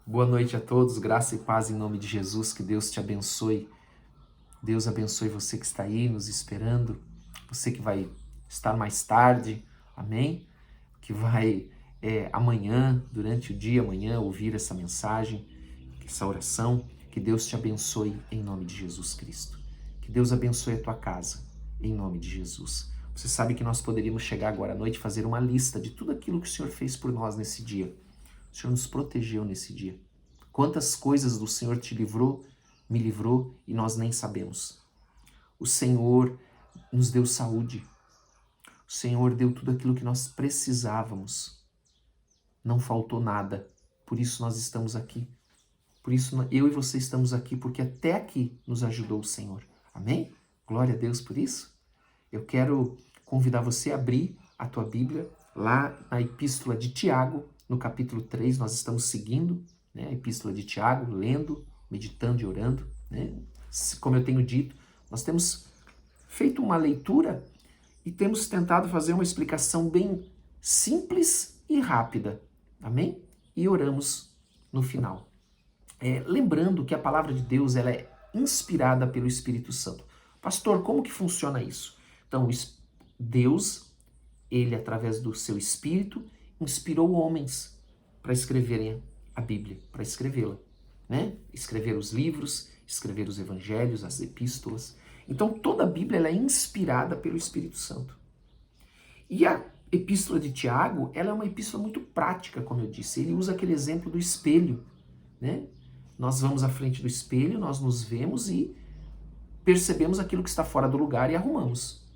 Boa noite a todos, graça e paz em nome de Jesus, que Deus te abençoe. Deus abençoe você que está aí nos esperando, você que vai estar mais tarde, amém? Que vai amanhã, durante o dia, amanhã, ouvir essa mensagem, essa oração. Que Deus te abençoe em nome de Jesus Cristo. Que Deus abençoe a tua casa, em nome de Jesus. Você sabe que nós poderíamos chegar agora à noite e fazer uma lista de tudo aquilo que o Senhor fez por nós nesse dia. O Senhor nos protegeu nesse dia. Quantas coisas do Senhor te livrou, me livrou e nós nem sabemos. O Senhor nos deu saúde. O Senhor deu tudo aquilo que nós precisávamos. Não faltou nada. Por isso nós estamos aqui. Por isso eu e você estamos aqui, porque até aqui nos ajudou o Senhor. Amém? Glória a Deus por isso. Eu quero convidar você a abrir a tua Bíblia lá na Epístola de Tiago, no capítulo 3, nós estamos seguindo, né, a Epístola de Tiago, lendo, meditando e orando, né? Como eu tenho dito, nós temos feito uma leitura e temos tentado fazer uma explicação bem simples e rápida, amém? E oramos no final. Lembrando que a palavra de Deus ela é inspirada pelo Espírito Santo. Pastor, como que funciona isso? Então, Deus, ele através do seu Espírito, inspirou homens para escreverem a Bíblia, para escrevê-la, né? Escrever os livros, escrever os evangelhos, as epístolas. Então toda a Bíblia ela é inspirada pelo Espírito Santo. E a epístola de Tiago, ela é uma epístola muito prática, como eu disse. Ele usa aquele exemplo do espelho, né? Nós vamos à frente do espelho, nós nos vemos e percebemos aquilo que está fora do lugar e arrumamos.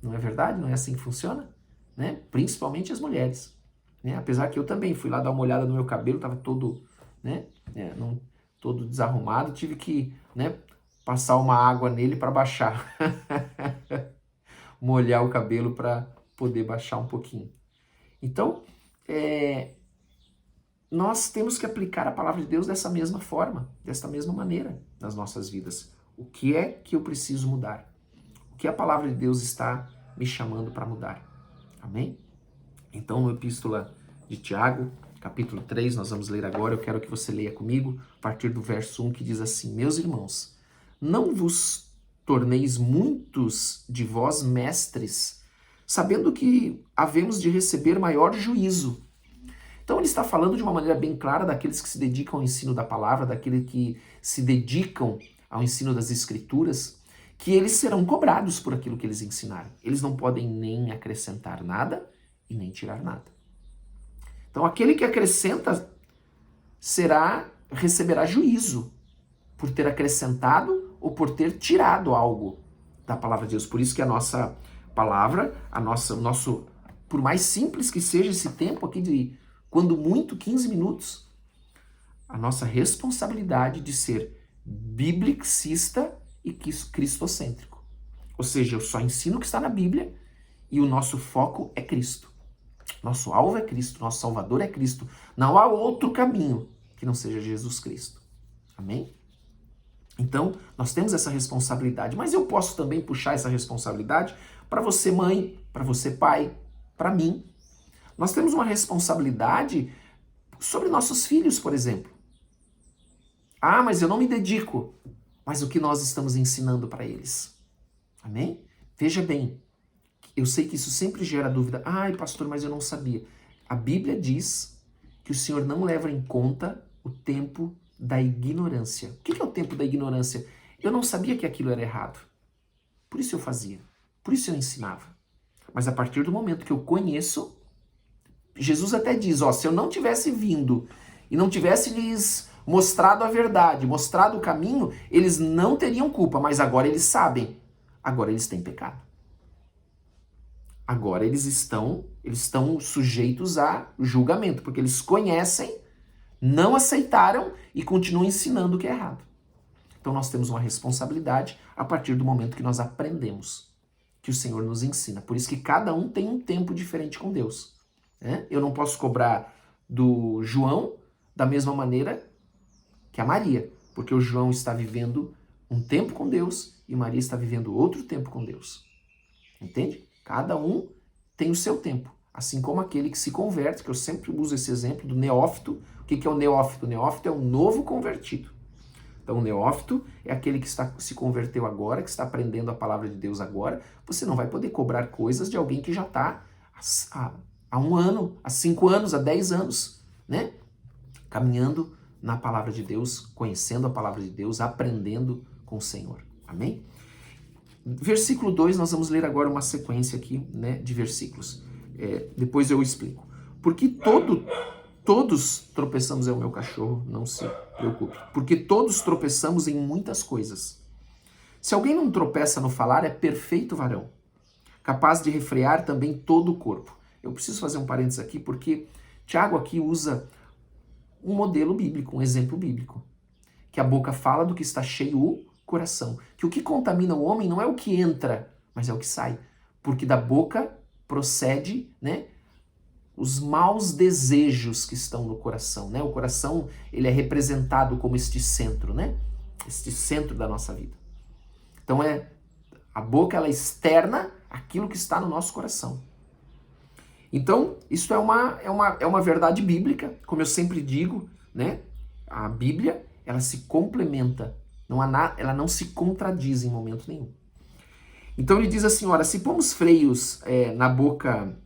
Não é verdade? Não é assim que funciona? Né? Principalmente as mulheres. Né? Apesar que eu também fui lá dar uma olhada no meu cabelo, estava todo, né, todo desarrumado, tive que, né, passar uma água nele para baixar. Molhar o cabelo para poder baixar um pouquinho. Então, nós temos que aplicar a palavra de Deus dessa mesma forma, dessa mesma maneira nas nossas vidas. O que é que eu preciso mudar? O que a palavra de Deus está me chamando para mudar? Amém? Então, no Epístola de Tiago, capítulo 3, nós vamos ler agora. Eu quero que você leia comigo, a partir do verso 1, que diz assim: Meus irmãos, não vos torneis muitos de vós mestres, sabendo que havemos de receber maior juízo. Então, ele está falando de uma maneira bem clara daqueles que se dedicam ao ensino da palavra, daqueles que se dedicam ao ensino das Escrituras, que eles serão cobrados por aquilo que eles ensinaram. Eles não podem nem acrescentar nada e nem tirar nada. Então, aquele que acrescenta receberá juízo por ter acrescentado ou por ter tirado algo da palavra de Deus. Por isso que a nossa palavra, o nosso, por mais simples que seja esse tempo aqui de, quando muito, 15 minutos, a nossa responsabilidade de ser biblicista e cristocêntrico. Ou seja, eu só ensino o que está na Bíblia e o nosso foco é Cristo. Nosso alvo é Cristo, nosso Salvador é Cristo. Não há outro caminho que não seja Jesus Cristo. Amém? Então, nós temos essa responsabilidade, mas eu posso também puxar essa responsabilidade para você mãe, para você pai, para mim. Nós temos uma responsabilidade sobre nossos filhos, por exemplo. Ah, mas eu não me dedico. Mas o que nós estamos ensinando para eles? Amém? Veja bem, eu sei que isso sempre gera dúvida. Ai, pastor, mas eu não sabia. A Bíblia diz que o Senhor não leva em conta o tempo da ignorância. O que é o tempo da ignorância? Eu não sabia que aquilo era errado. Por isso eu fazia. Por isso eu ensinava. Mas a partir do momento que eu conheço, Jesus até diz, se eu não tivesse vindo e não tivesse lhes mostrado a verdade, mostrado o caminho, eles não teriam culpa, mas agora eles sabem. Agora eles têm pecado. Agora eles estão sujeitos a julgamento, porque eles conhecem, não aceitaram e continuam ensinando o que é errado. Então nós temos uma responsabilidade a partir do momento que nós aprendemos, que o Senhor nos ensina. Por isso que cada um tem um tempo diferente com Deus. Né? Eu não posso cobrar do João da mesma maneira que a Maria, porque o João está vivendo um tempo com Deus e Maria está vivendo outro tempo com Deus. Entende? Cada um tem o seu tempo. Assim como aquele que se converte, que eu sempre uso esse exemplo do neófito, O que é o neófito? O neófito é o novo convertido. Então, o neófito é aquele que se converteu agora, que está aprendendo a palavra de Deus agora. Você não vai poder cobrar coisas de alguém que já está há 1 ano, há 5 anos, há 10 anos, né? Caminhando na palavra de Deus, conhecendo a palavra de Deus, aprendendo com o Senhor. Amém? Versículo 2, nós vamos ler agora uma sequência aqui, né, de versículos. Depois eu explico. Porque todos tropeçamos, é o meu cachorro, não se preocupe. Porque todos tropeçamos em muitas coisas. Se alguém não tropeça no falar, é perfeito varão, capaz de refrear também todo o corpo. Eu preciso fazer um parênteses aqui, porque Tiago aqui usa um modelo bíblico, um exemplo bíblico. Que a boca fala do que está cheio o coração. Que o que contamina o homem não é o que entra, mas é o que sai. Porque da boca procede, né, os maus desejos que estão no coração, né? O coração, ele é representado como este centro, né? Este centro da nossa vida. Então a boca, ela externa aquilo que está no nosso coração. Então, isso é uma verdade bíblica, como eu sempre digo, né? A Bíblia, ela se complementa, ela não se contradiz em momento nenhum. Então ele diz assim, ora, se pomos freios na boca...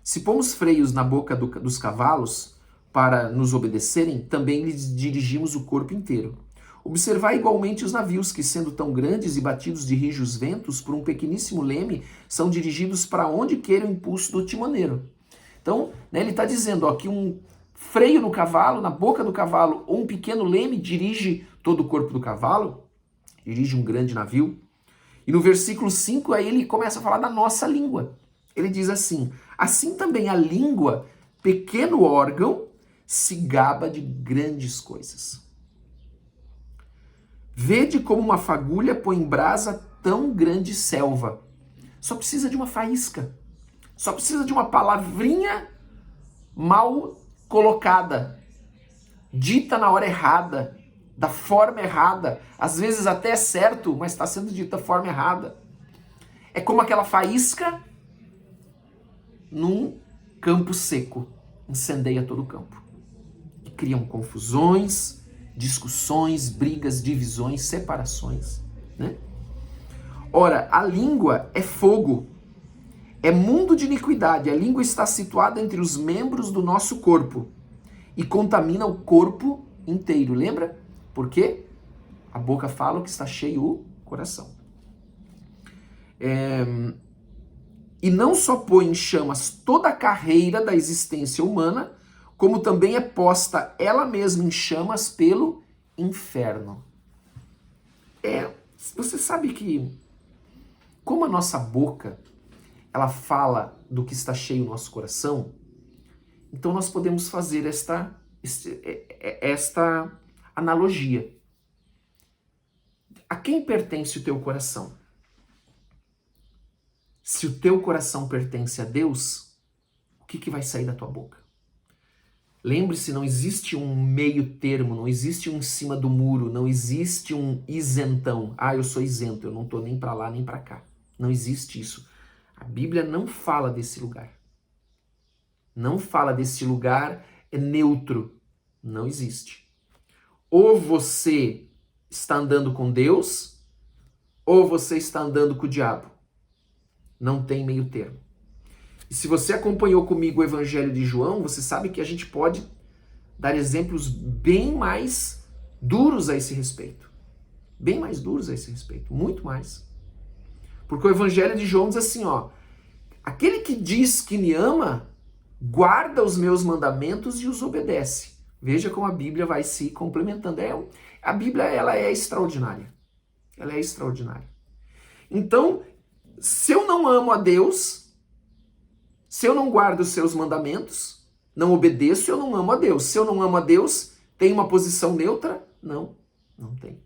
Se pomos freios na boca dos cavalos para nos obedecerem, também lhes dirigimos o corpo inteiro. Observai igualmente os navios que, sendo tão grandes e batidos de rijos ventos por um pequeníssimo leme, são dirigidos para onde quer o impulso do timoneiro. Então, né, ele está dizendo ó, que um freio no cavalo, na boca do cavalo, ou um pequeno leme dirige todo o corpo do cavalo, dirige um grande navio. E no versículo 5, aí ele começa a falar da nossa língua. Ele diz assim, assim também a língua, pequeno órgão, se gaba de grandes coisas. Vede como uma fagulha põe em brasa tão grande selva. Só precisa de uma faísca. Só precisa de uma palavrinha mal colocada, dita na hora errada, da forma errada. Às vezes até é certo, mas está sendo dita da forma errada. É como aquela faísca num campo seco. Incendeia todo o campo. E criam confusões, discussões, brigas, divisões, separações, né? Ora, a língua é fogo, é mundo de iniquidade. A língua está situada entre os membros do nosso corpo e contamina o corpo inteiro. Lembra? Por quê? A boca fala o que está cheio o coração. E não só põe em chamas toda a carreira da existência humana, como também é posta ela mesma em chamas pelo inferno. Você sabe que, como a nossa boca, ela fala do que está cheio o nosso coração, então nós podemos fazer esta analogia. A quem pertence o teu coração? Se o teu coração pertence a Deus, o que vai sair da tua boca? Lembre-se, não existe um meio termo, não existe um em cima do muro, não existe um isentão. Ah, eu sou isento, eu não estou nem para lá nem para cá. Não existe isso. A Bíblia não fala desse lugar. Não fala desse lugar neutro. Não existe. Ou você está andando com Deus, ou você está andando com o diabo. Não tem meio termo. E se você acompanhou comigo o Evangelho de João, você sabe que a gente pode dar exemplos bem mais duros a esse respeito. Bem mais duros a esse respeito. Muito mais. Porque o Evangelho de João diz assim, ó, aquele que diz que me ama, guarda os meus mandamentos e os obedece. Veja como a Bíblia vai se complementando. A Bíblia, ela é extraordinária. Ela é extraordinária. Então, se eu não amo a Deus, se eu não guardo os seus mandamentos, não obedeço, eu não amo a Deus. Se eu não amo a Deus, tem uma posição neutra? Não, não tem.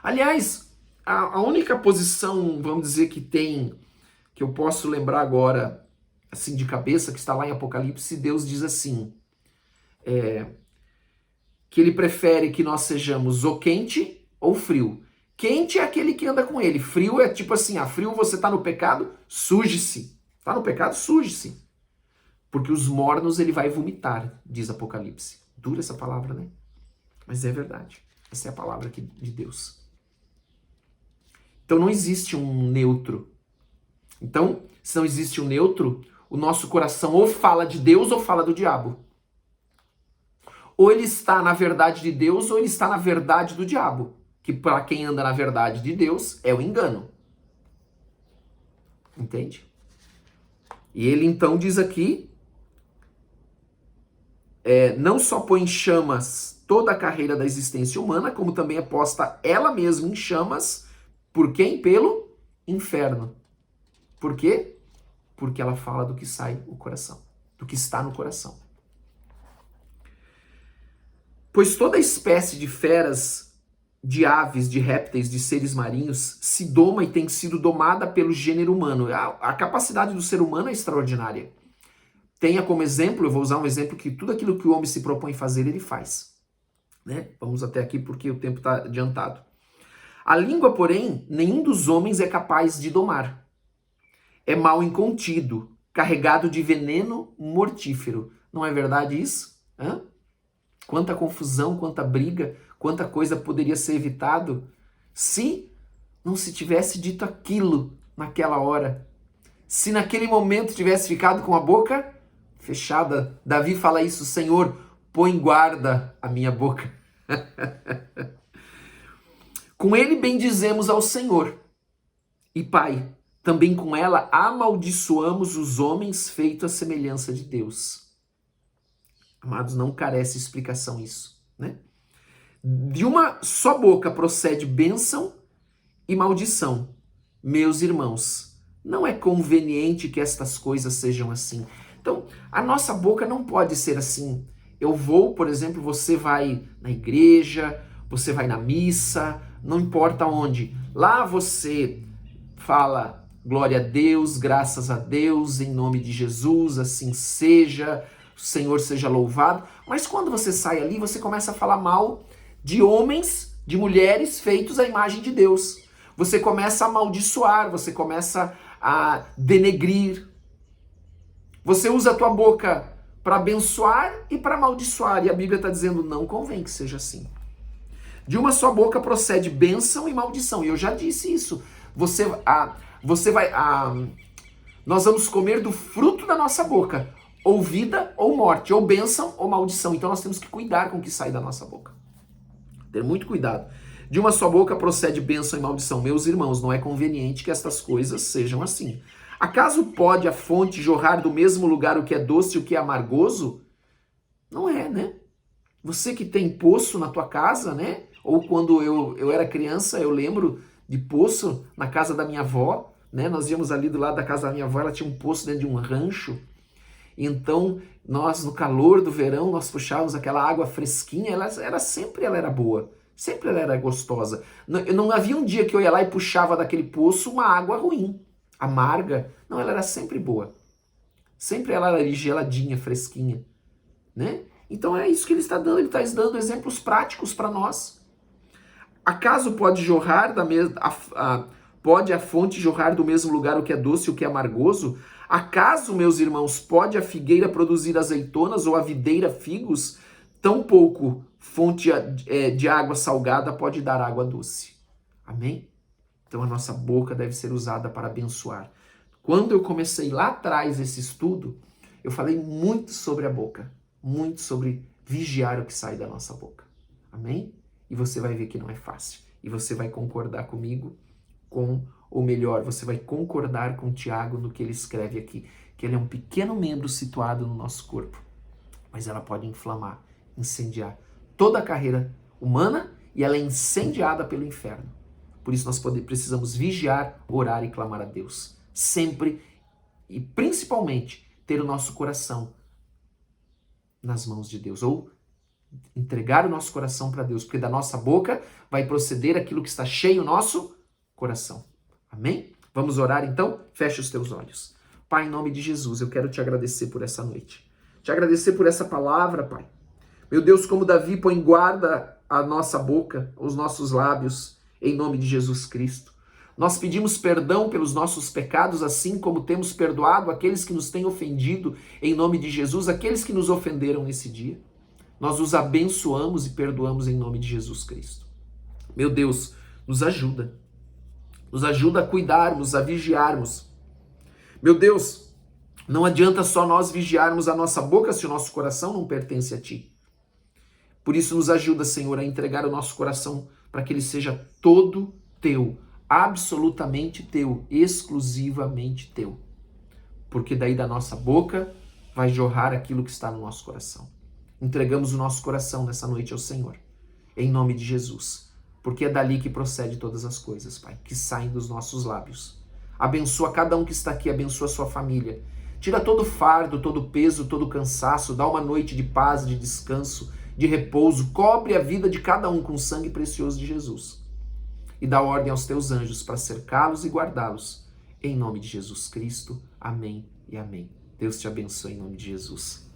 Aliás, a única posição, vamos dizer, que eu posso lembrar agora, assim de cabeça, que está lá em Apocalipse, Deus diz assim, que ele prefere que nós sejamos ou quente ou frio. Quente é aquele que anda com ele. Frio é tipo assim, frio você está no pecado, suje-se. Está no pecado, suje-se. porque os mornos ele vai vomitar, diz Apocalipse. Dura essa palavra, né? Mas é verdade. Essa é a palavra aqui de Deus. Então não existe um neutro. Então, se não existe um neutro, o nosso coração ou fala de Deus ou fala do diabo. Ou ele está na verdade de Deus ou ele está na verdade do diabo. Que para quem anda na verdade de Deus é o engano. Entende? E ele então diz aqui, não só põe em chamas toda a carreira da existência humana, como também é posta ela mesma em chamas, por quem? Pelo inferno. Por quê? Porque ela fala do que sai do coração, do que está no coração. Pois toda espécie de feras, de aves, de répteis, de seres marinhos, se doma e tem sido domada pelo gênero humano. A capacidade do ser humano é extraordinária. Tenha como exemplo, eu vou usar um exemplo que tudo aquilo que o homem se propõe fazer, ele faz. Né? Vamos até aqui porque o tempo está adiantado. A língua, porém, nenhum dos homens é capaz de domar. É mal incontido, carregado de veneno mortífero. Não é verdade isso? Hã? Quanta confusão, quanta briga, quanta coisa poderia ser evitado se não se tivesse dito aquilo naquela hora. Se naquele momento tivesse ficado com a boca fechada. Davi fala isso, Senhor, põe guarda a minha boca. Com ele bendizemos ao Senhor. E Pai, também com ela amaldiçoamos os homens feitos à semelhança de Deus. Amados, não carece explicação isso, né? De uma só boca procede bênção e maldição. Meus irmãos, não é conveniente que estas coisas sejam assim. Então, a nossa boca não pode ser assim. Eu vou, por exemplo, você vai na igreja, você vai na missa, não importa onde. Lá você fala glória a Deus, graças a Deus, em nome de Jesus, assim seja, o Senhor seja louvado. Mas quando você sai ali, você começa a falar mal de homens, de mulheres feitos à imagem de Deus. Você começa a amaldiçoar, você começa a denegrir. Você usa a tua boca para abençoar e para amaldiçoar. E a Bíblia está dizendo, não convém que seja assim. De uma só boca procede bênção e maldição. E eu já disse isso. Nós vamos comer do fruto da nossa boca. Ou vida ou morte. Ou bênção ou maldição. Então nós temos que cuidar com o que sai da nossa boca. Ter muito cuidado. De uma só boca procede bênção e maldição. Meus irmãos, não é conveniente que estas coisas sejam assim. Acaso pode a fonte jorrar do mesmo lugar o que é doce e o que é amargoso? Não é, né? Você que tem poço na tua casa, né? Ou quando eu era criança, eu lembro de poço na casa da minha avó, né? Nós íamos ali do lado da casa da minha avó, ela tinha um poço dentro de um rancho. Então, nós, no calor do verão, nós puxávamos aquela água fresquinha, ela era boa. Sempre ela era gostosa. Não havia um dia que eu ia lá e puxava daquele poço uma água ruim, amarga. Não, ela era sempre boa. Sempre ela era geladinha, fresquinha. Né? Então é isso que ele está dando. Ele está dando exemplos práticos para nós. Acaso pode jorrar pode a fonte jorrar do mesmo lugar o que é doce e o que é amargoso? Acaso, meus irmãos, pode a figueira produzir azeitonas ou a videira figos? Tampouco fonte de água salgada pode dar água doce. Amém? Então a nossa boca deve ser usada para abençoar. Quando eu comecei lá atrás esse estudo, eu falei muito sobre a boca. Muito sobre vigiar o que sai da nossa boca. Amém? E você vai ver que não é fácil. E você vai concordar comigo ou melhor, você vai concordar com Tiago no que ele escreve aqui. Que ele é um pequeno membro situado no nosso corpo. Mas ela pode inflamar, incendiar toda a carreira humana e ela é incendiada pelo inferno. Por isso nós precisamos vigiar, orar e clamar a Deus. Sempre e principalmente ter o nosso coração nas mãos de Deus. Ou entregar o nosso coração para Deus. Porque da nossa boca vai proceder aquilo que está cheio o nosso coração. Amém? Vamos orar então? Feche os teus olhos. Pai, em nome de Jesus, eu quero te agradecer por essa noite. Te agradecer por essa palavra, Pai. Meu Deus, como Davi põe guarda a nossa boca, os nossos lábios, em nome de Jesus Cristo. Nós pedimos perdão pelos nossos pecados, assim como temos perdoado aqueles que nos têm ofendido, em nome de Jesus, aqueles que nos ofenderam nesse dia. Nós os abençoamos e perdoamos em nome de Jesus Cristo. Meu Deus, nos ajuda. Nos ajuda a cuidarmos, a vigiarmos. Meu Deus, não adianta só nós vigiarmos a nossa boca se o nosso coração não pertence a Ti. Por isso nos ajuda, Senhor, a entregar o nosso coração para que ele seja todo Teu, absolutamente Teu, exclusivamente Teu. Porque daí da nossa boca vai jorrar aquilo que está no nosso coração. Entregamos o nosso coração nessa noite ao Senhor, em nome de Jesus. Porque é dali que procede todas as coisas, Pai, que saem dos nossos lábios. Abençoa cada um que está aqui, abençoa a sua família. Tira todo o fardo, todo o peso, todo o cansaço, dá uma noite de paz, de descanso, de repouso, cobre a vida de cada um com o sangue precioso de Jesus. E dá ordem aos teus anjos para cercá-los e guardá-los. Em nome de Jesus Cristo. Amém e amém. Deus te abençoe em nome de Jesus.